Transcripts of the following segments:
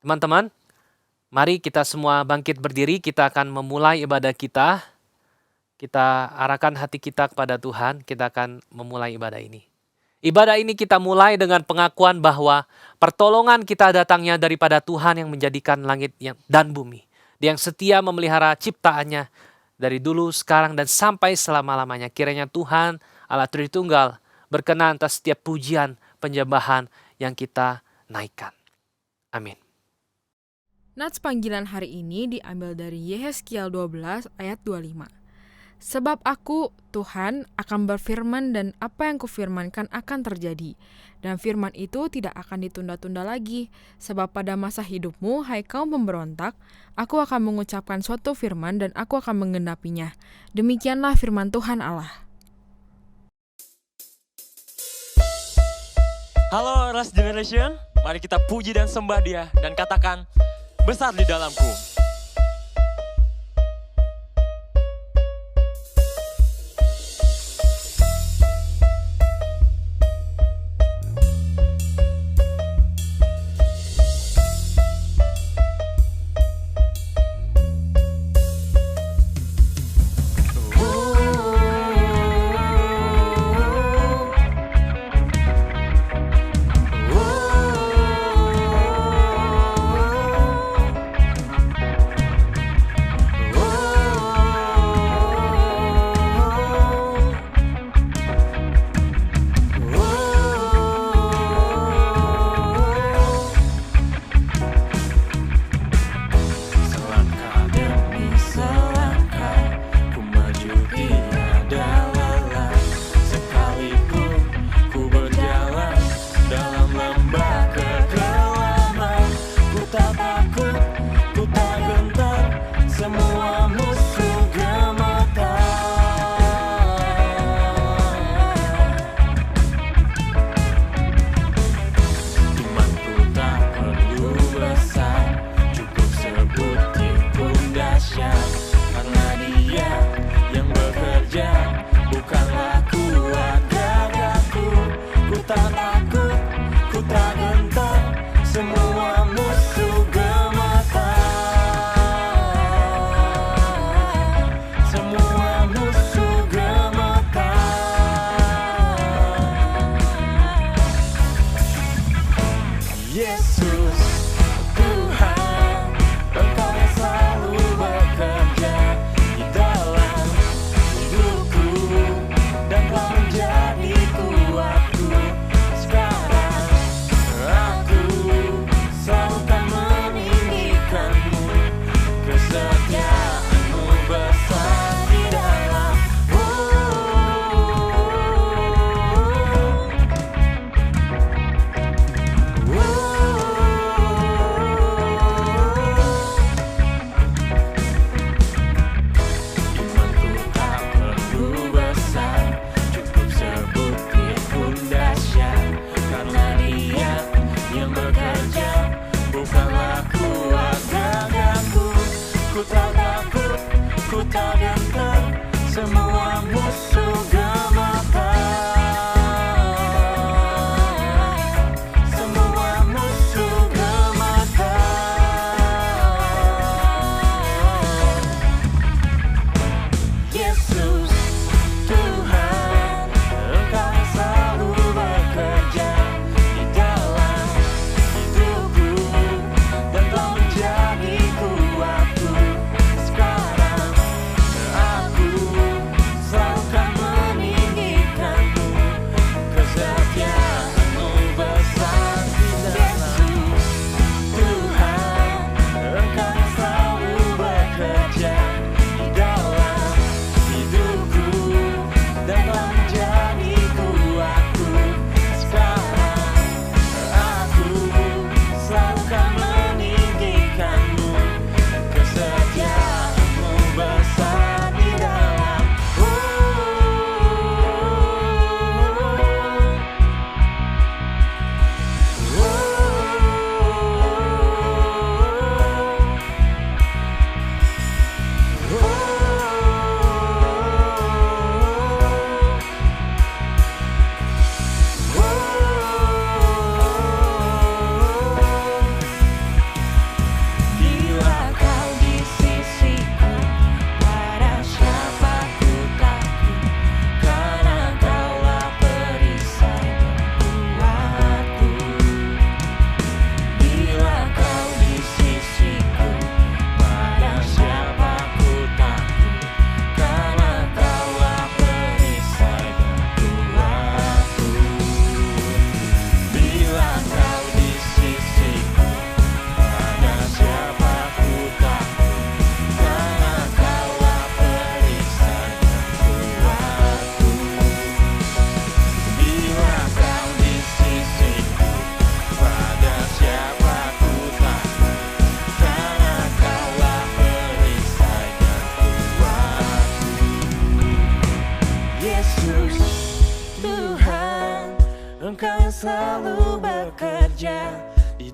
Teman-teman, mari kita semua bangkit berdiri, kita akan memulai ibadah kita. Kita arahkan hati kita kepada Tuhan, kita akan memulai ibadah ini. Ibadah ini kita mulai dengan pengakuan bahwa pertolongan kita datangnya daripada Tuhan yang menjadikan langit dan bumi. Dia yang setia memelihara ciptaannya dari dulu, sekarang, dan sampai selama-lamanya. Kiranya Tuhan, Allah Tritunggal, berkenan atas setiap pujian, penyembahan yang kita naikkan. Amin. Nats panggilan hari ini diambil dari Yehezkiel 12 ayat 25. Sebab aku, Tuhan, akan berfirman dan apa yang kufirmankan akan terjadi. Dan firman itu tidak akan ditunda-tunda lagi. Sebab pada masa hidupmu, hai kaum pemberontak, aku akan mengucapkan suatu firman dan aku akan menggenapinya. Demikianlah firman Tuhan Allah. Halo Ras Generation, mari kita puji dan sembah Dia dan katakan, besar di dalamku.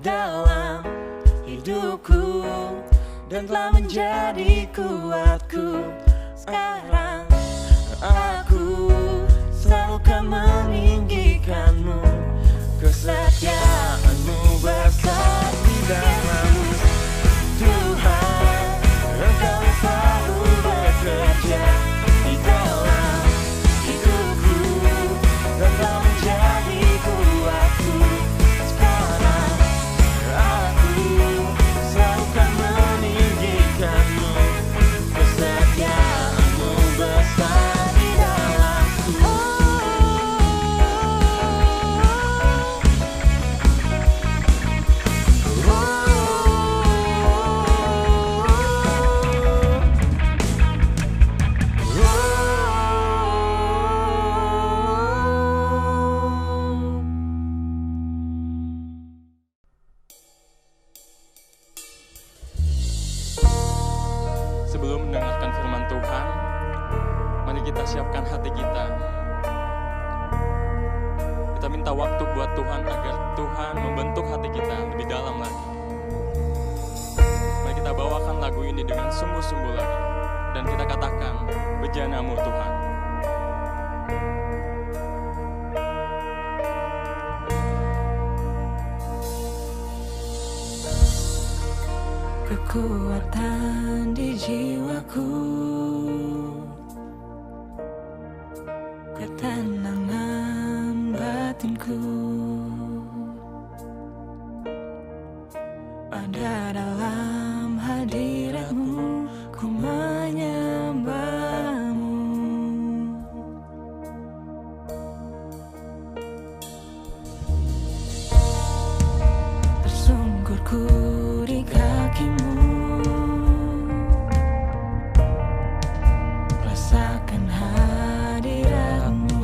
dalam hidupku dan telah menjadi kuatku. Sekarang aku selalu kan meninggikanmu, kesetiaanmu besar di dalammu. Tuhan, Engkau selalu bekerja di dalam hidupku dan telah menjadi kuatku. Sekarang aku selalu kan meninggikanmu, kesetiaanmu besar di dalamku. Sebelum mendengarkan firman Tuhan, mari kita siapkan hati kita. Kita minta waktu buat Tuhan agar Tuhan membentuk hati kita lebih dalam lagi. Mari kita bawakan lagu ini dengan sungguh-sungguh lagi. Dan kita katakan, bejana-Mu Tuhan. Kekuatan di jiwaku, ketenangan batinku ada dalam hadirat-Mu, ku menyembah-Mu. Tersungkurku di kaki-Mu, rasakan hadirat-Mu.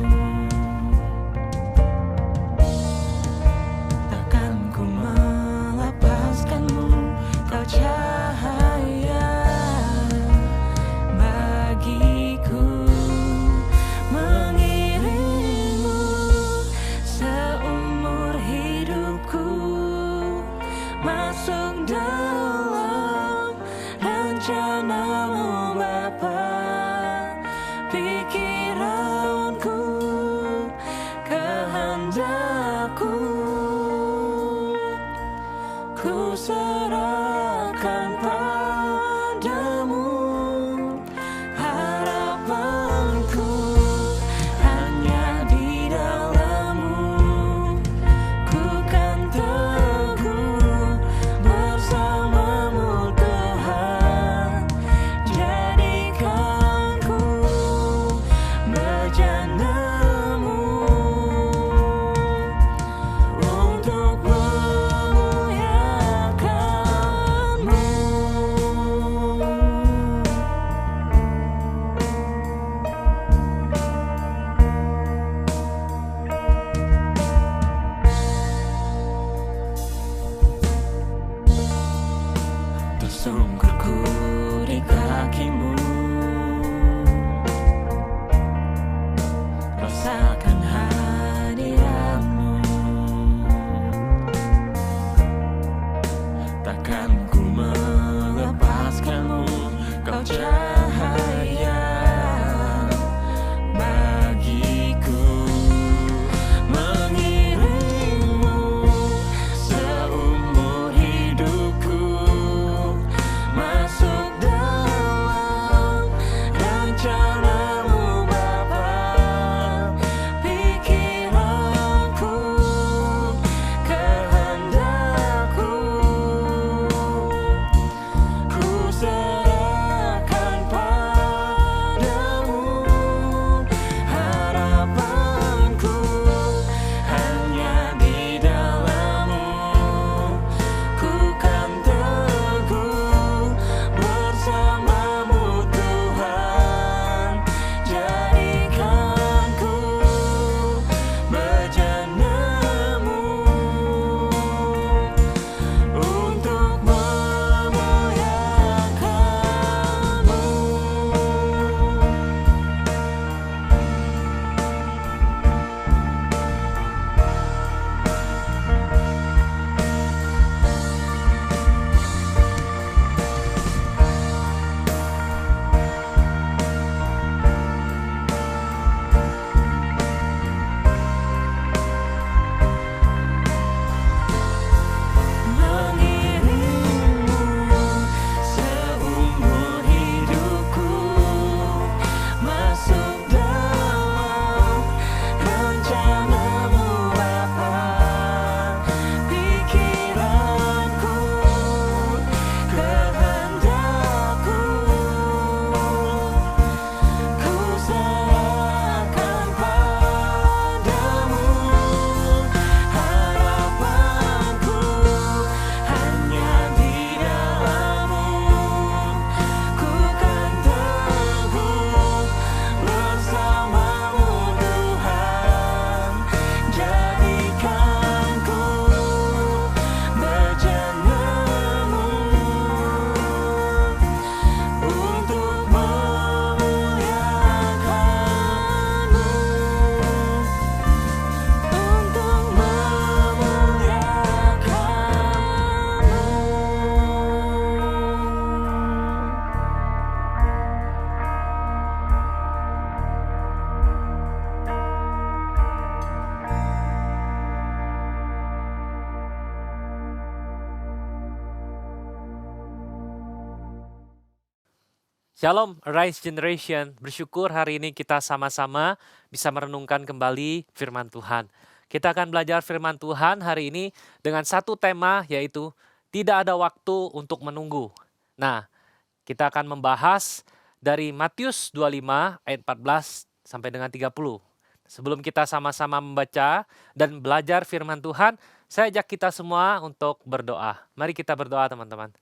Takkan ku melepaskan-Mu, Kau cahaya bagiku. Mengiring-Mu seumur hidupku, masuk dalam rencana-Mu Bapa. Pikiranku, kehendakku, ku serahkan padamu. Harapanku hanya di dalam-Mu, ku kan teguh bersama-Mu Tuhan. Jadikanku bejana-Mu untuk memuliakan-Mu. Tersungkurku di kaki-Mu, rasakan hadirat-Mu. Takkan ku melepaskan-Mu, Kau cahaya bagiku. Mengiring-Mu seumur hidupku, masuk dalam rencana-Mu Bapa. Pikiranku, kehendakku, ku serahkan Shalom, Rise Generation. Bersyukur hari ini kita sama-sama bisa merenungkan kembali firman Tuhan. Kita akan belajar firman Tuhan hari ini dengan satu tema, yaitu tidak ada waktu untuk menunggu. Nah, kita akan membahas dari Matius 25 ayat 14 sampai dengan 30. Sebelum kita sama-sama membaca dan belajar firman Tuhan, saya ajak kita semua untuk berdoa. Mari kita berdoa, teman-teman.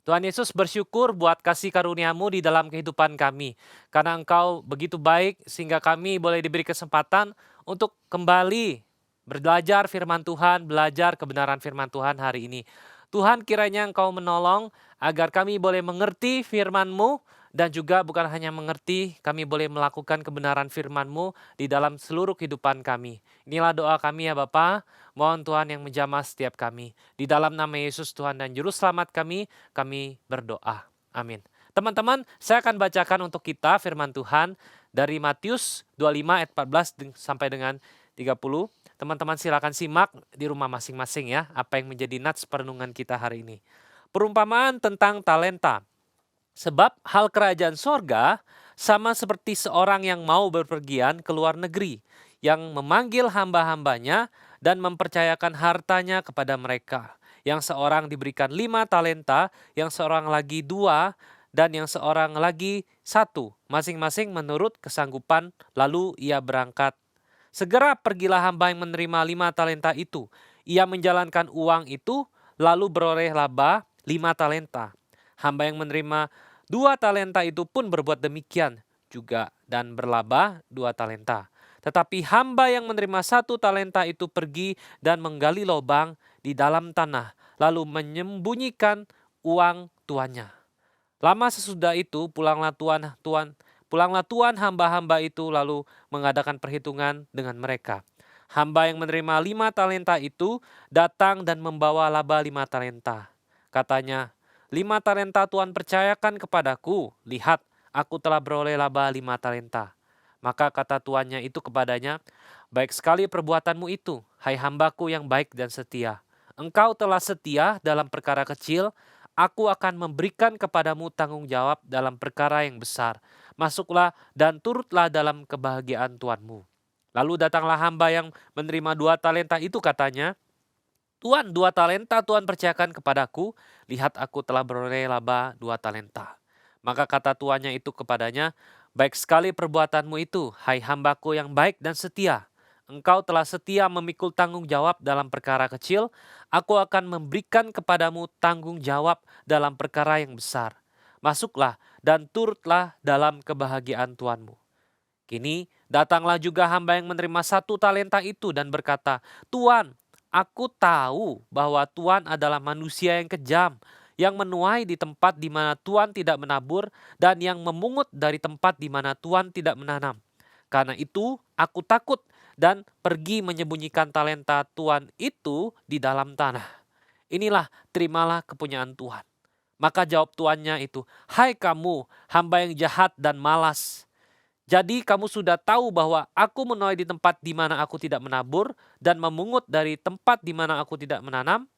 Tuhan Yesus, bersyukur buat kasih karunia-Mu di dalam kehidupan kami. Karena Engkau begitu baik sehingga kami boleh diberi kesempatan untuk kembali belajar firman Tuhan, belajar kebenaran firman Tuhan hari ini. Tuhan, kiranya Engkau menolong agar kami boleh mengerti firman-Mu dan juga bukan hanya mengerti, kami boleh melakukan kebenaran firman-Mu di dalam seluruh kehidupan kami. Inilah doa kami ya Bapa. Mohon Tuhan yang menjamah setiap kami. Di dalam nama Yesus Tuhan dan Juru Selamat kami berdoa. Amin. Teman-teman, saya akan bacakan untuk kita firman Tuhan dari Matius 25 ayat 14 sampai dengan 30. Teman-teman silakan simak di rumah masing-masing ya, apa yang menjadi nats perenungan kita hari ini. Perumpamaan tentang talenta. Sebab hal kerajaan sorga sama seperti seorang yang mau berpergian ke luar negeri, yang memanggil hamba-hambanya dan mempercayakan hartanya kepada mereka. Yang seorang diberikan 5 talenta, yang seorang lagi 2, dan yang seorang lagi 1, masing-masing menurut kesanggupan, lalu ia berangkat. Segera pergilah hamba yang menerima 5 talenta itu. Ia menjalankan uang itu, lalu beroleh laba 5 talenta. Hamba yang menerima 2 talenta itu pun berbuat demikian juga dan berlaba 2 talenta. Tetapi hamba yang menerima 1 talenta itu pergi dan menggali lubang di dalam tanah, lalu menyembunyikan uang tuannya. Lama sesudah itu pulanglah tuan hamba-hamba itu lalu mengadakan perhitungan dengan mereka. Hamba yang menerima 5 talenta itu datang dan membawa laba 5 talenta. Katanya, 5 talenta Tuhan percayakan kepadaku, lihat aku telah beroleh laba 5 talenta. Maka kata tuannya itu kepadanya, baik sekali perbuatanmu itu, hai hambaku yang baik dan setia. Engkau telah setia dalam perkara kecil, aku akan memberikan kepadamu tanggung jawab dalam perkara yang besar. Masuklah dan turutlah dalam kebahagiaan Tuanmu. Lalu datanglah hamba yang menerima 2 talenta itu katanya, Tuan, 2 talenta Tuhan percayakan kepadaku, lihat aku telah beroleh laba 2 talenta. Maka kata tuannya itu kepadanya, baik sekali perbuatanmu itu, hai hambaku yang baik dan setia. Engkau telah setia memikul tanggung jawab dalam perkara kecil, aku akan memberikan kepadamu tanggung jawab dalam perkara yang besar. Masuklah dan turutlah dalam kebahagiaan Tuanmu. Kini datanglah juga hamba yang menerima 1 talenta itu dan berkata, Tuan, aku tahu bahwa Tuhan adalah manusia yang kejam, yang menuai di tempat di mana Tuhan tidak menabur dan yang memungut dari tempat di mana Tuhan tidak menanam. Karena itu aku takut dan pergi menyembunyikan talenta Tuhan itu di dalam tanah. Inilah terimalah kepunyaan Tuhan. Maka jawab tuannya itu, hai kamu hamba yang jahat dan malas. Jadi kamu sudah tahu bahwa aku menuai di tempat di mana aku tidak menabur dan memungut dari tempat di mana aku tidak menanam.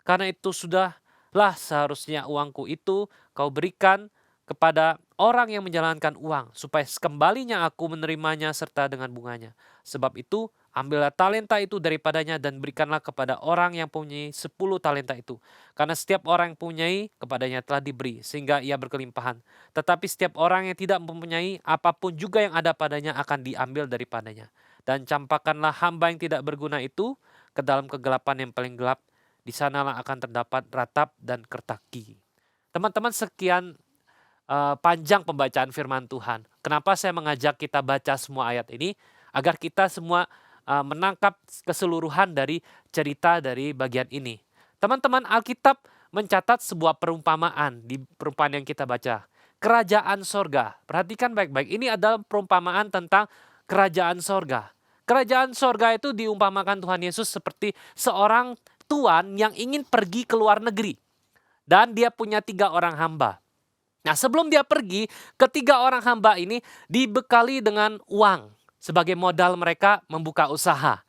Karena itu sudahlah seharusnya uangku itu kau berikan kepada orang yang menjalankan uang, supaya sekembalinya aku menerimanya serta dengan bunganya. Sebab itu ambillah talenta itu daripadanya dan berikanlah kepada orang yang punyai 10 talenta itu. Karena setiap orang yang punyai kepadanya telah diberi, sehingga ia berkelimpahan. Tetapi setiap orang yang tidak mempunyai, apapun juga yang ada padanya akan diambil daripadanya. Dan campakkanlah hamba yang tidak berguna itu ke dalam kegelapan yang paling gelap. Di sanalah akan terdapat ratap dan kertaki. Teman-teman, sekian panjang pembacaan firman Tuhan. Kenapa saya mengajak kita baca semua ayat ini? Agar kita semua menangkap keseluruhan dari cerita dari bagian ini. Teman-teman, Alkitab mencatat sebuah perumpamaan di perumpamaan yang kita baca. Kerajaan sorga. Perhatikan baik-baik. Ini adalah perumpamaan tentang kerajaan sorga. Kerajaan sorga itu diumpamakan Tuhan Yesus seperti seorang tuan yang ingin pergi ke luar negeri. Dan dia punya 3 orang hamba. Nah, sebelum dia pergi, ketiga orang hamba ini dibekali dengan uang sebagai modal mereka membuka usaha.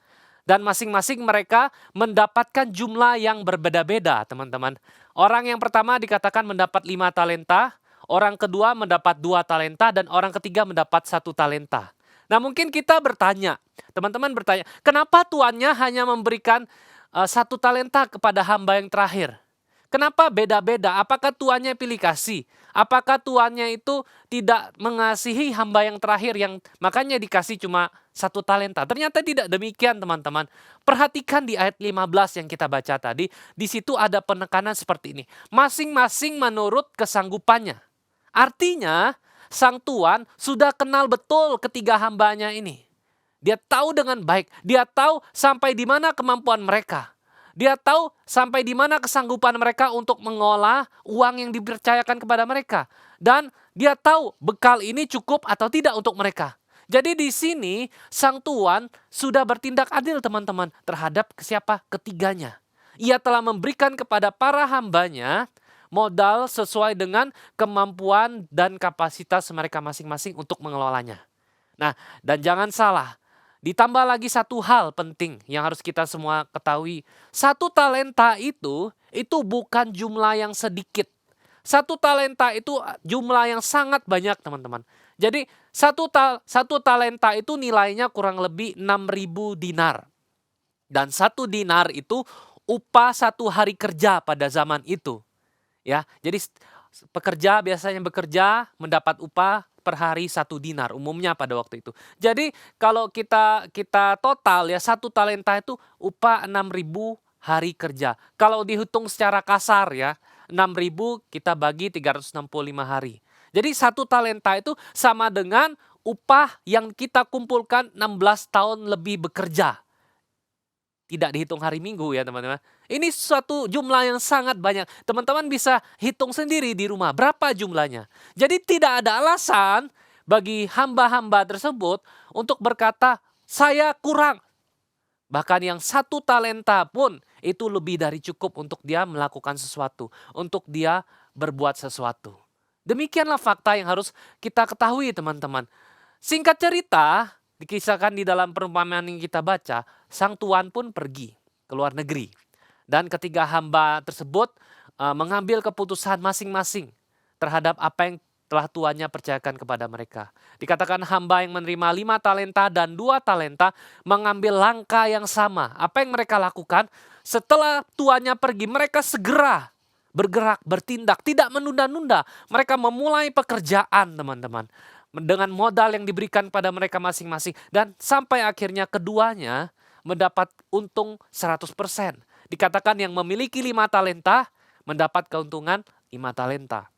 Dan masing-masing mereka mendapatkan jumlah yang berbeda-beda, teman-teman. Orang yang pertama dikatakan mendapat 5 talenta, orang kedua mendapat 2 talenta, dan orang ketiga mendapat 1 talenta. Nah mungkin kita bertanya, teman-teman bertanya, kenapa tuannya hanya memberikan 1 talenta kepada hamba yang terakhir? Kenapa beda-beda? Apakah tuannya pilih kasih? Apakah tuannya itu tidak mengasihi hamba yang terakhir yang makanya dikasih cuma 1 talenta? Ternyata tidak demikian teman-teman. Perhatikan di ayat 15 yang kita baca tadi. Di situ ada penekanan seperti ini. Masing-masing menurut kesanggupannya. Artinya sang tuan sudah kenal betul ketiga hambanya ini. Dia tahu dengan baik. Dia tahu sampai di mana kemampuan mereka. Dia tahu sampai di mana kesanggupan mereka untuk mengolah uang yang dipercayakan kepada mereka. Dan dia tahu bekal ini cukup atau tidak untuk mereka. Jadi di sini sang tuan sudah bertindak adil teman-teman terhadap siapa? Ketiganya. Ia telah memberikan kepada para hambanya modal sesuai dengan kemampuan dan kapasitas mereka masing-masing untuk mengelolanya. Nah, dan jangan salah. Ditambah lagi satu hal penting yang harus kita semua ketahui. 1 talenta itu bukan jumlah yang sedikit. 1 talenta itu jumlah yang sangat banyak teman-teman. Jadi 1 talenta itu nilainya kurang lebih 6.000 dinar. Dan 1 dinar itu upah 1 hari kerja pada zaman itu. Ya, jadi pekerja biasanya bekerja mendapat upah per hari 1 dinar umumnya pada waktu itu. Jadi kalau kita total ya 1 talenta itu upah 6.000 hari kerja. Kalau dihitung secara kasar ya 6.000 kita bagi 365 hari. Jadi 1 talenta itu sama dengan upah yang kita kumpulkan 16 tahun lebih bekerja. Tidak dihitung hari Minggu ya teman-teman. Ini suatu jumlah yang sangat banyak. Teman-teman bisa hitung sendiri di rumah berapa jumlahnya. Jadi tidak ada alasan bagi hamba-hamba tersebut untuk berkata saya kurang. Bahkan yang 1 talenta pun itu lebih dari cukup untuk dia melakukan sesuatu. Untuk dia berbuat sesuatu. Demikianlah fakta yang harus kita ketahui teman-teman. Singkat cerita, dikisahkan di dalam perumpamaan yang kita baca, sang tuan pun pergi ke luar negeri. Dan ketiga hamba tersebut mengambil keputusan masing-masing terhadap apa yang telah tuannya percayakan kepada mereka. Dikatakan hamba yang menerima 5 talenta dan 2 talenta mengambil langkah yang sama. Apa yang mereka lakukan? Setelah tuannya pergi, mereka segera bergerak, bertindak, tidak menunda-nunda. Mereka memulai pekerjaan teman-teman. Dengan modal yang diberikan pada mereka masing-masing. Dan sampai akhirnya keduanya mendapat untung 100%. Dikatakan yang memiliki 5 talenta mendapat keuntungan 5 talenta.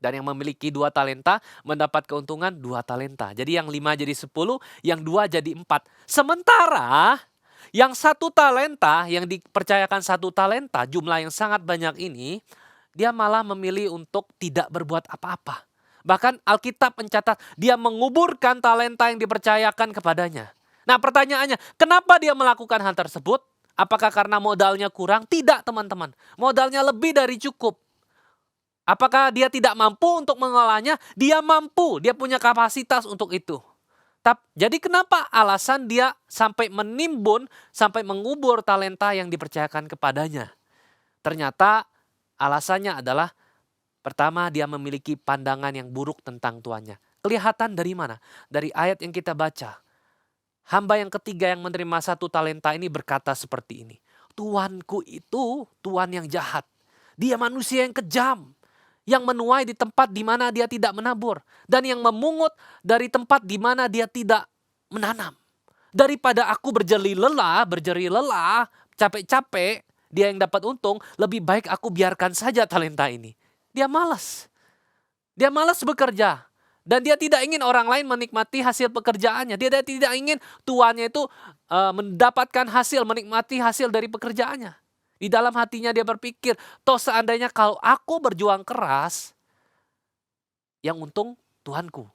Dan yang memiliki 2 talenta mendapat keuntungan 2 talenta. Jadi yang 5 jadi 10, yang 2 jadi 4. Sementara yang 1 talenta, yang dipercayakan 1 talenta, jumlah yang sangat banyak ini, dia malah memilih untuk tidak berbuat apa-apa. Bahkan Alkitab mencatat dia menguburkan talenta yang dipercayakan kepadanya. Nah pertanyaannya, kenapa dia melakukan hal tersebut? Apakah karena modalnya kurang? Tidak teman-teman, modalnya lebih dari cukup. Apakah dia tidak mampu untuk mengolahnya? Dia mampu, dia punya kapasitas untuk itu. Jadi kenapa alasan dia sampai menimbun, sampai mengubur talenta yang dipercayakan kepadanya? Ternyata alasannya adalah pertama, dia memiliki pandangan yang buruk tentang tuannya. Kelihatan dari mana? Dari ayat yang kita baca. Hamba yang ketiga yang menerima 1 talenta ini berkata seperti ini. Tuanku itu tuan yang jahat. Dia manusia yang kejam. Yang menuai di tempat di mana dia tidak menabur. Dan yang memungut dari tempat di mana dia tidak menanam. Daripada aku berjeri lelah, capek-capek, dia yang dapat untung, lebih baik aku biarkan saja talenta ini. Dia malas. Dia malas bekerja. Dan dia tidak ingin orang lain menikmati hasil pekerjaannya. Dia tidak ingin tuannya itu mendapatkan hasil, menikmati hasil dari pekerjaannya. Di dalam hatinya dia berpikir, toh seandainya kalau aku berjuang keras, yang untung Tuhanku.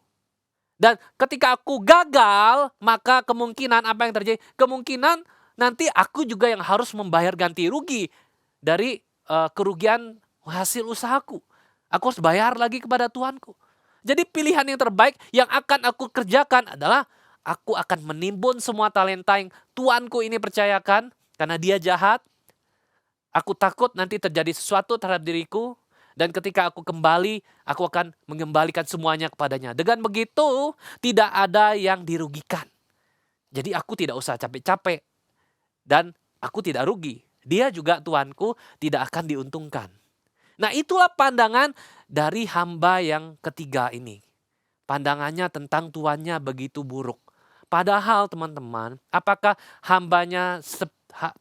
Dan ketika aku gagal, maka kemungkinan apa yang terjadi? Kemungkinan nanti aku juga yang harus membayar ganti rugi dari kerugian hasil usahaku. Aku harus bayar lagi kepada Tuhanku. Jadi pilihan yang terbaik yang akan aku kerjakan adalah aku akan menimbun semua talenta yang Tuanku ini percayakan karena dia jahat. Aku takut nanti terjadi sesuatu terhadap diriku Dan ketika aku kembali, aku akan mengembalikan semuanya kepadanya. Dengan begitu, tidak ada yang dirugikan. Jadi aku tidak usah capek-capek dan aku tidak rugi. Dia juga Tuanku tidak akan diuntungkan. Nah, itulah pandangan dari hamba yang ketiga ini. Pandangannya tentang tuannya begitu buruk. Padahal teman-teman, apakah hambanya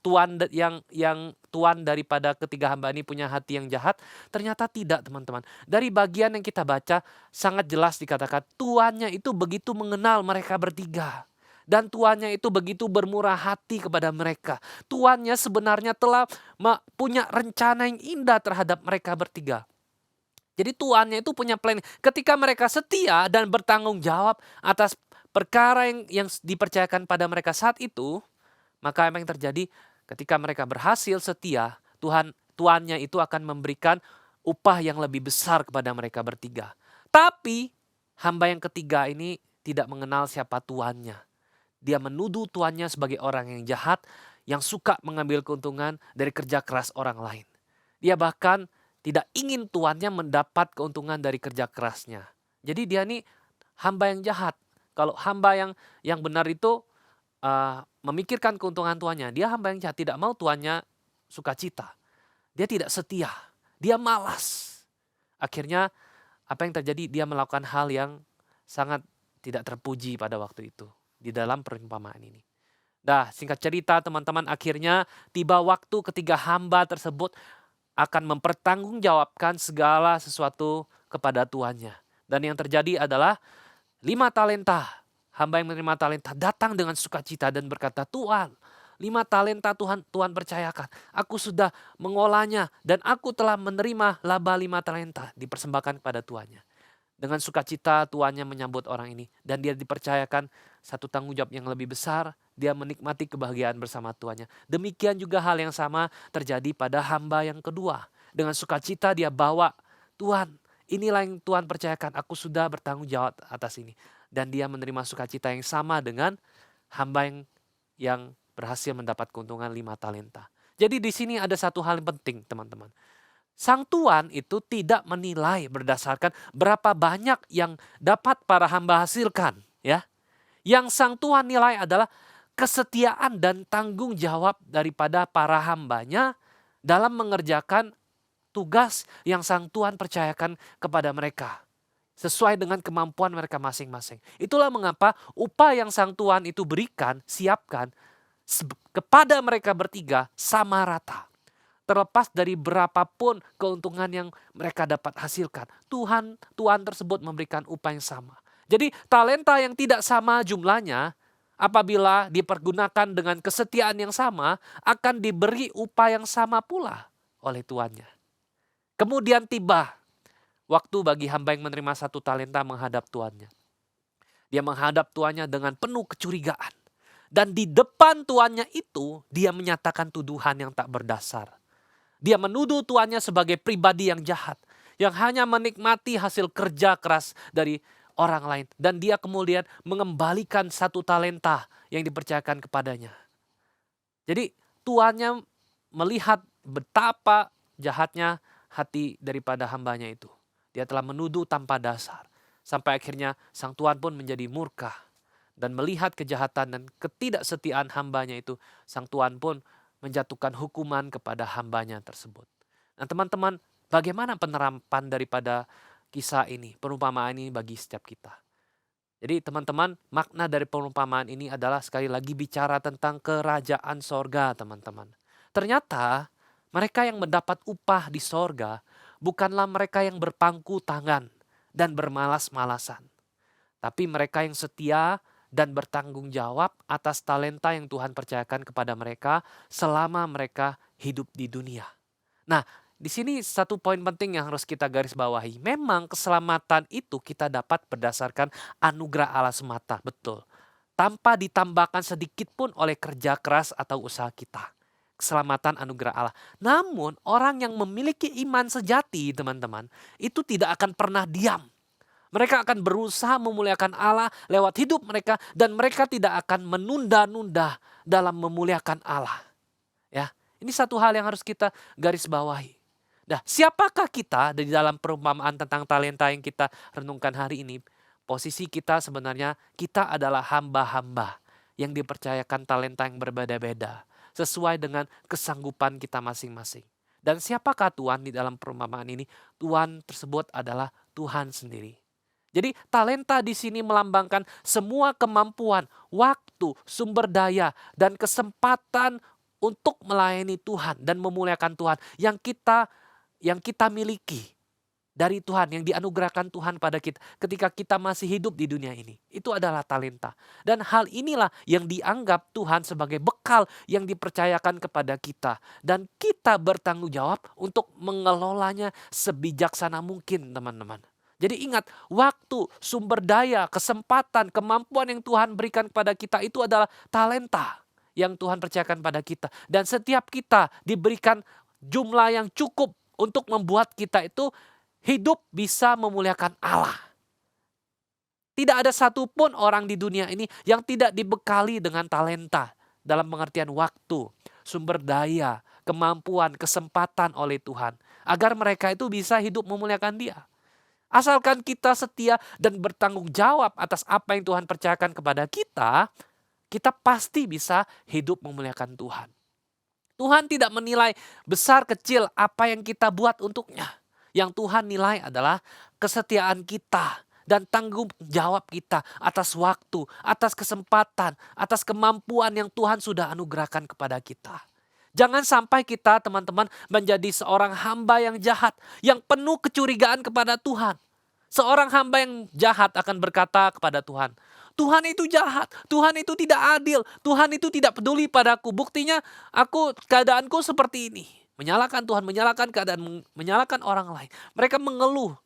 tuan yang tuan daripada ketiga hamba ini punya hati yang jahat? Ternyata tidak, teman-teman. Dari bagian yang kita baca sangat jelas dikatakan tuannya itu begitu mengenal mereka bertiga. Dan tuannya itu begitu bermurah hati kepada mereka. Tuannya sebenarnya telah punya rencana yang indah terhadap mereka bertiga. Jadi tuannya itu punya plan. Ketika mereka setia dan bertanggung jawab atas perkara yang dipercayakan pada mereka saat itu, maka apa yang terjadi ketika mereka berhasil setia, tuannya itu akan memberikan upah yang lebih besar kepada mereka bertiga. Tapi hamba yang ketiga ini tidak mengenal siapa tuannya. Dia menuduh tuannya sebagai orang yang jahat, yang suka mengambil keuntungan dari kerja keras orang lain. Dia bahkan tidak ingin tuannya mendapat keuntungan dari kerja kerasnya. Jadi dia ini hamba yang jahat. Kalau hamba yang benar itu memikirkan keuntungan tuannya. Dia hamba yang jahat, tidak mau tuannya sukacita. Dia tidak setia, dia malas. Akhirnya apa yang terjadi? Dia melakukan hal yang sangat tidak terpuji pada waktu itu di dalam perumpamaan ini. Nah, singkat cerita teman-teman, akhirnya tiba waktu ketika hamba tersebut akan mempertanggungjawabkan segala sesuatu kepada tuannya. Dan yang terjadi adalah 5 talenta. Hamba yang menerima talenta datang dengan sukacita dan berkata, Tuhan, 5 talenta Tuhan percayakan. Aku sudah mengolahnya dan aku telah menerima laba 5 talenta dipersembahkan kepada tuannya. Dengan sukacita tuannya menyambut orang ini dan dia dipercayakan satu tanggung jawab yang lebih besar. Dia menikmati kebahagiaan bersama tuannya. Demikian juga hal yang sama terjadi pada hamba yang kedua. Dengan sukacita dia bawa, Tuhan, inilah yang Tuhan percayakan. Aku sudah bertanggung jawab atas ini. Dan dia menerima sukacita yang sama dengan hamba yang berhasil mendapat keuntungan 5 talenta. Jadi di sini ada satu hal yang penting, teman-teman. Sang tuan itu tidak menilai berdasarkan berapa banyak yang dapat para hamba hasilkan, ya. Yang sang tuan nilai adalah kesetiaan dan tanggung jawab daripada para hambanya dalam mengerjakan tugas yang sang tuan percayakan kepada mereka. Sesuai dengan kemampuan mereka masing-masing. Itulah mengapa upah yang sang tuan itu berikan, siapkan kepada mereka bertiga sama rata. Terlepas dari berapapun keuntungan yang mereka dapat hasilkan. Tuan tersebut memberikan upah yang sama. Jadi talenta yang tidak sama jumlahnya, apabila dipergunakan dengan kesetiaan yang sama, akan diberi upah yang sama pula oleh tuannya. Kemudian tiba waktu bagi hamba yang menerima 1 talenta menghadap tuannya. Dia menghadap tuannya dengan penuh kecurigaan. Dan di depan tuannya itu, dia menyatakan tuduhan yang tak berdasar. Dia menuduh tuannya sebagai pribadi yang jahat, yang hanya menikmati hasil kerja keras dari orang lain. Dan dia kemudian mengembalikan 1 talenta yang dipercayakan kepadanya. Jadi tuannya melihat betapa jahatnya hati daripada hambanya itu. Dia telah menuduh tanpa dasar. Sampai akhirnya sang tuan pun menjadi murka. Dan melihat kejahatan dan ketidaksetiaan hambanya itu, sang tuan pun menjatuhkan hukuman kepada hambanya tersebut. Nah teman-teman, bagaimana penerapan daripada kisah ini, perumpamaan ini bagi setiap kita? Jadi teman-teman, makna dari perumpamaan ini adalah sekali lagi bicara tentang kerajaan sorga, teman-teman. Ternyata mereka yang mendapat upah di sorga bukanlah mereka yang berpangku tangan dan bermalas-malasan. Tapi mereka yang setia dan bertanggung jawab atas talenta yang Tuhan percayakan kepada mereka selama mereka hidup di dunia. Nah, di sini satu poin penting yang harus kita garis bawahi. Memang keselamatan itu kita dapat berdasarkan anugerah Allah semata, betul. Tanpa ditambahkan sedikit pun oleh kerja keras atau usaha kita. Keselamatan anugerah Allah. Namun orang yang memiliki iman sejati, teman-teman, itu tidak akan pernah diam. Mereka akan berusaha memuliakan Allah lewat hidup mereka dan mereka tidak akan menunda-nunda dalam memuliakan Allah. Ya, ini satu hal yang harus kita garis bawahi. Nah, siapakah kita di dalam perumpamaan tentang talenta yang kita renungkan hari ini? Posisi kita sebenarnya, kita adalah hamba-hamba yang dipercayakan talenta yang berbeda-beda, sesuai dengan kesanggupan kita masing-masing. Dan siapakah Tuhan di dalam perumpamaan ini? Tuhan tersebut adalah Tuhan sendiri. Jadi talenta di sini melambangkan semua kemampuan, waktu, sumber daya, dan kesempatan untuk melayani Tuhan dan memuliakan Tuhan yang kita miliki dari Tuhan, yang dianugerahkan Tuhan pada kita ketika kita masih hidup di dunia ini. Itu adalah talenta. Dan hal inilah yang dianggap Tuhan sebagai bekal yang dipercayakan kepada kita. Dan kita bertanggung jawab untuk mengelolanya sebijaksana mungkin, teman-teman. Jadi ingat, waktu, sumber daya, kesempatan, kemampuan yang Tuhan berikan kepada kita itu adalah talenta yang Tuhan percayakan pada kita. Dan setiap kita diberikan jumlah yang cukup untuk membuat kita itu hidup bisa memuliakan Allah. Tidak ada satupun orang di dunia ini yang tidak dibekali dengan talenta dalam pengertian waktu, sumber daya, kemampuan, kesempatan oleh Tuhan. Agar mereka itu bisa hidup memuliakan Dia. Asalkan kita setia dan bertanggung jawab atas apa yang Tuhan percayakan kepada kita, kita pasti bisa hidup memuliakan Tuhan. Tuhan tidak menilai besar kecil apa yang kita buat untuknya. Yang Tuhan nilai adalah kesetiaan kita dan tanggung jawab kita atas waktu, atas kesempatan, atas kemampuan yang Tuhan sudah anugerahkan kepada kita. Jangan sampai kita, teman-teman, menjadi seorang hamba yang jahat, yang penuh kecurigaan kepada Tuhan. Seorang hamba yang jahat akan berkata kepada Tuhan, Tuhan itu jahat, Tuhan itu tidak adil, Tuhan itu tidak peduli padaku. Buktinya keadaanku seperti ini. Menyalahkan Tuhan, menyalahkan keadaan, menyalahkan orang lain. Mereka mengeluh.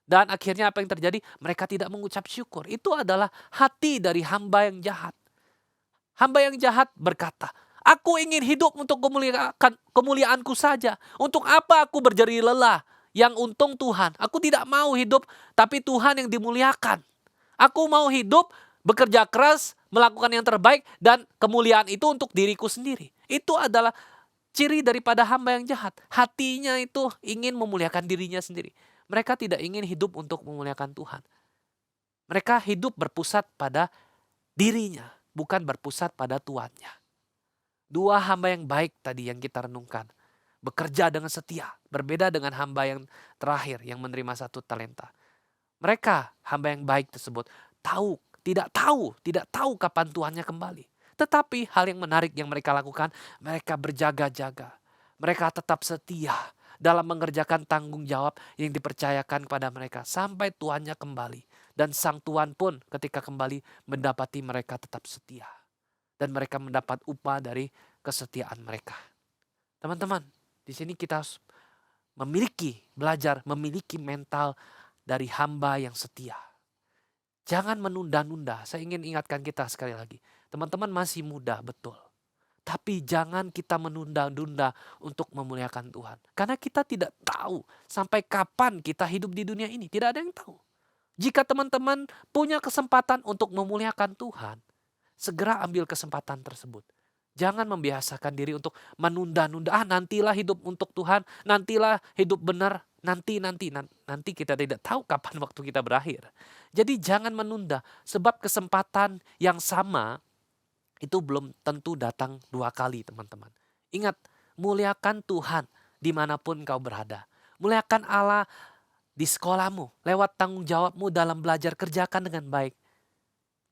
Dan akhirnya apa yang terjadi? Mereka tidak mengucap syukur. Itu adalah hati dari hamba yang jahat. Hamba yang jahat berkata, aku ingin hidup untuk kemuliaanku saja. Untuk apa aku berjeri lelah? Yang untung Tuhan. Aku tidak mau hidup tapi Tuhan yang dimuliakan. Aku mau hidup, bekerja keras, melakukan yang terbaik, dan kemuliaan itu untuk diriku sendiri. Itu adalah ciri daripada hamba yang jahat. Hatinya itu ingin memuliakan dirinya sendiri. Mereka tidak ingin hidup untuk memuliakan Tuhan. Mereka hidup berpusat pada dirinya, bukan berpusat pada Tuannya. Dua hamba yang baik tadi yang kita renungkan. Bekerja dengan setia, berbeda dengan hamba yang terakhir yang menerima 1 talenta. Mereka, hamba yang baik tersebut, tidak tahu kapan Tuannya kembali. Tetapi hal yang menarik yang mereka lakukan, mereka berjaga-jaga. Mereka tetap setia dalam mengerjakan tanggung jawab yang dipercayakan kepada mereka sampai Tuannya kembali. Dan sang Tuan pun ketika kembali mendapati mereka tetap setia. Dan mereka mendapat upah dari kesetiaan mereka. Teman-teman, di sini kita harus belajar memiliki mental dari hamba yang setia. Jangan menunda-nunda. Saya ingin ingatkan kita sekali lagi. Teman-teman masih muda, betul. Tapi jangan kita menunda-nunda untuk memuliakan Tuhan. Karena kita tidak tahu sampai kapan kita hidup di dunia ini. Tidak ada yang tahu. Jika teman-teman punya kesempatan untuk memuliakan Tuhan, segera ambil kesempatan tersebut. Jangan membiasakan diri untuk menunda-nunda. Nantilah hidup untuk Tuhan. Nantilah hidup benar. Nanti kita tidak tahu kapan waktu kita berakhir. Jadi jangan menunda. Sebab kesempatan yang sama itu belum tentu datang 2 kali, teman-teman. Ingat, muliakan Tuhan dimanapun kau berada. Muliakan Allah di sekolahmu. Lewat tanggung jawabmu dalam belajar, kerjakan dengan baik.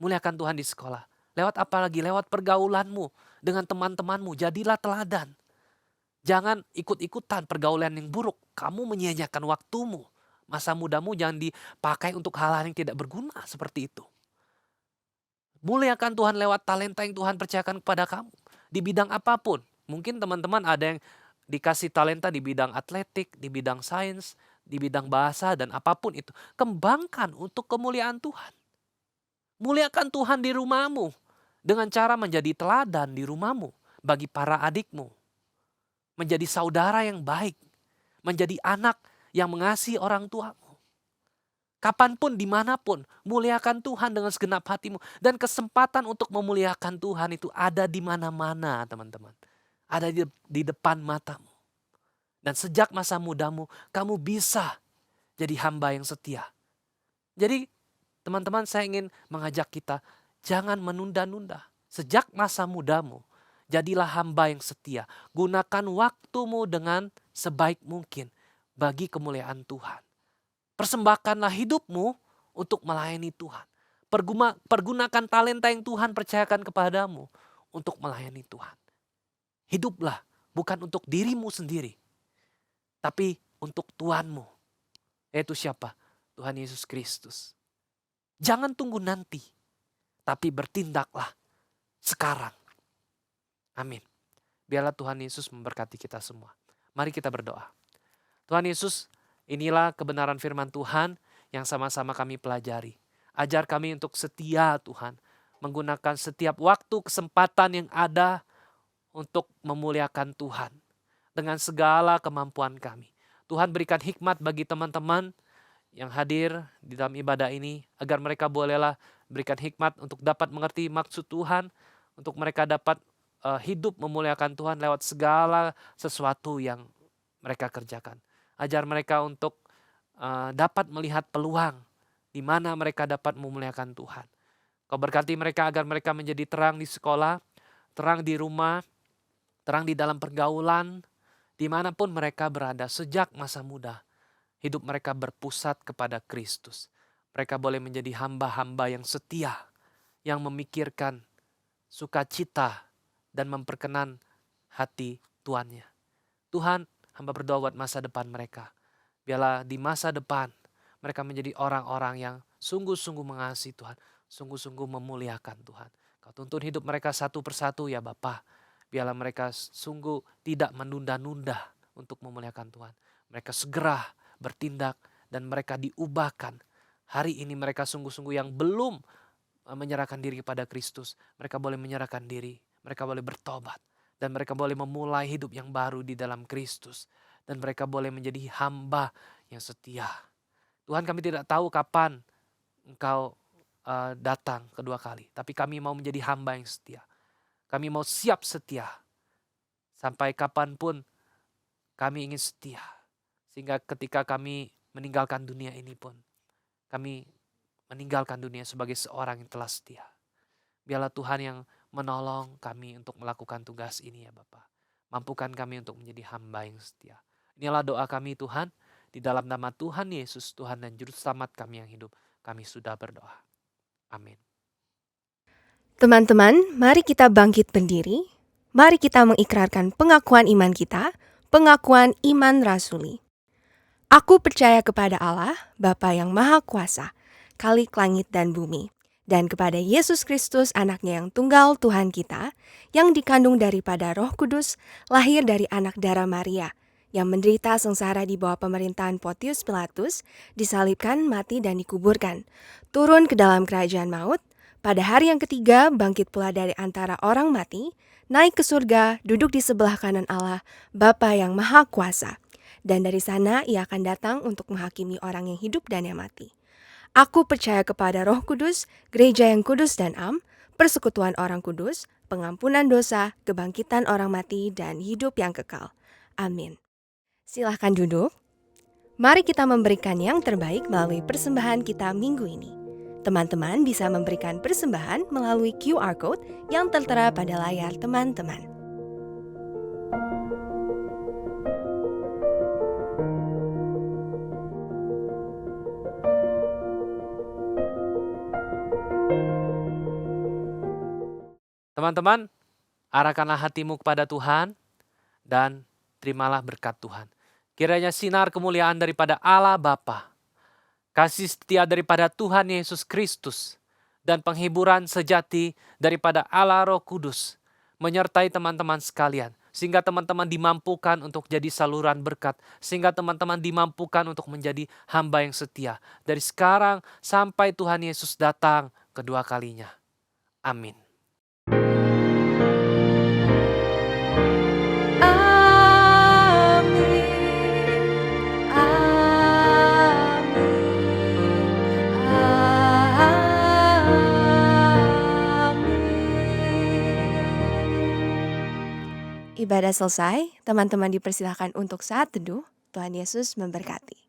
Muliakan Tuhan di sekolah. Lewat apa lagi? Lewat pergaulanmu dengan teman-temanmu. Jadilah teladan. Jangan ikut-ikutan pergaulan yang buruk. Kamu menyia-nyiakan waktumu. Masa mudamu jangan dipakai untuk hal-hal yang tidak berguna seperti itu. Muliakan Tuhan lewat talenta yang Tuhan percayakan kepada kamu. Di bidang apapun. Mungkin teman-teman ada yang dikasih talenta di bidang atletik, di bidang sains, di bidang bahasa, dan apapun itu. Kembangkan untuk kemuliaan Tuhan. Muliakan Tuhan di rumahmu. Dengan cara menjadi teladan di rumahmu. Bagi para adikmu. Menjadi saudara yang baik. Menjadi anak yang mengasihi orang tuamu. Kapanpun, dimanapun, muliakan Tuhan dengan segenap hatimu. Dan kesempatan untuk memuliakan Tuhan itu ada di mana-mana, teman-teman. Ada di depan matamu. Dan sejak masa mudamu, kamu bisa jadi hamba yang setia. Jadi teman-teman, saya ingin mengajak kita, jangan menunda-nunda. Sejak masa mudamu, jadilah hamba yang setia. Gunakan waktumu dengan sebaik mungkin bagi kemuliaan Tuhan. Persembahkanlah hidupmu untuk melayani Tuhan. Pergunakan talenta yang Tuhan percayakan kepadamu untuk melayani Tuhan. Hiduplah bukan untuk dirimu sendiri, tapi untuk Tuhanmu. Yaitu siapa? Tuhan Yesus Kristus. Jangan tunggu nanti, tapi bertindaklah sekarang. Amin. Biarlah Tuhan Yesus memberkati kita semua. Mari kita berdoa. Tuhan Yesus, inilah kebenaran firman Tuhan yang sama-sama kami pelajari. Ajar kami untuk setia Tuhan, menggunakan setiap waktu kesempatan yang ada untuk memuliakan Tuhan dengan segala kemampuan kami. Tuhan berikan hikmat bagi teman-teman yang hadir di dalam ibadah ini, agar mereka bolehlah berikan hikmat untuk dapat mengerti maksud Tuhan, untuk mereka dapat hidup memuliakan Tuhan lewat segala sesuatu yang mereka kerjakan. Ajar mereka untuk dapat melihat peluang di mana mereka dapat memuliakan Tuhan. Kau berkati mereka agar mereka menjadi terang di sekolah, terang di rumah, terang di dalam pergaulan, dimanapun mereka berada sejak masa muda. Hidup mereka berpusat kepada Kristus. Mereka boleh menjadi hamba-hamba yang setia, yang memikirkan sukacita dan memperkenan hati tuannya. Tuhan, hamba berdoa buat masa depan mereka. Biarlah di masa depan mereka menjadi orang-orang yang sungguh-sungguh mengasihi Tuhan, sungguh-sungguh memuliakan Tuhan. Kau tuntun hidup mereka satu persatu ya Bapa. Biarlah mereka sungguh tidak menunda-nunda untuk memuliakan Tuhan. Mereka segera bertindak dan mereka diubahkan. Hari ini mereka sungguh-sungguh yang belum menyerahkan diri kepada Kristus. Mereka boleh menyerahkan diri, mereka boleh bertobat. Dan mereka boleh memulai hidup yang baru di dalam Kristus. Dan mereka boleh menjadi hamba yang setia. Tuhan, kami tidak tahu kapan Engkau datang kedua kali. Tapi kami mau menjadi hamba yang setia. Kami mau siap setia. Sampai kapanpun kami ingin setia. Sehingga ketika kami meninggalkan dunia ini pun, kami meninggalkan dunia sebagai seorang yang telah setia. Biarlah Tuhan yang menolong kami untuk melakukan tugas ini ya Bapa. Mampukan kami untuk menjadi hamba yang setia. Inilah doa kami Tuhan. Di dalam nama Tuhan Yesus, Tuhan dan Juru Selamat kami yang hidup, kami sudah berdoa. Amin. Teman-teman, mari kita bangkit berdiri. Mari kita mengikrarkan pengakuan iman kita, pengakuan iman rasuli. Aku percaya kepada Allah, Bapa yang Maha Kuasa, Khalik langit dan bumi, dan kepada Yesus Kristus anaknya yang tunggal Tuhan kita, yang dikandung daripada Roh Kudus, lahir dari anak darah Maria, yang menderita sengsara di bawah pemerintahan Pontius Pilatus, disalibkan, mati dan dikuburkan, turun ke dalam kerajaan maut, pada hari yang ketiga bangkit pula dari antara orang mati, naik ke surga, duduk di sebelah kanan Allah, Bapa yang Maha Kuasa. Dan dari sana ia akan datang untuk menghakimi orang yang hidup dan yang mati. Aku percaya kepada Roh Kudus, gereja yang kudus dan am, persekutuan orang kudus, pengampunan dosa, kebangkitan orang mati, dan hidup yang kekal. Amin. Silahkan duduk. Mari kita memberikan yang terbaik melalui persembahan kita minggu ini. Teman-teman bisa memberikan persembahan melalui QR Code yang tertera pada layar teman-teman. Teman-teman, arahkanlah hatimu kepada Tuhan dan terimalah berkat Tuhan. Kiranya sinar kemuliaan daripada Allah Bapa, kasih setia daripada Tuhan Yesus Kristus, dan penghiburan sejati daripada Allah Roh Kudus menyertai teman-teman sekalian, sehingga teman-teman dimampukan untuk jadi saluran berkat, sehingga teman-teman dimampukan untuk menjadi hamba yang setia dari sekarang sampai Tuhan Yesus datang kedua kalinya. Amin. Ibadah selesai, teman-teman dipersilahkan untuk saat teduh. Tuhan Yesus memberkati.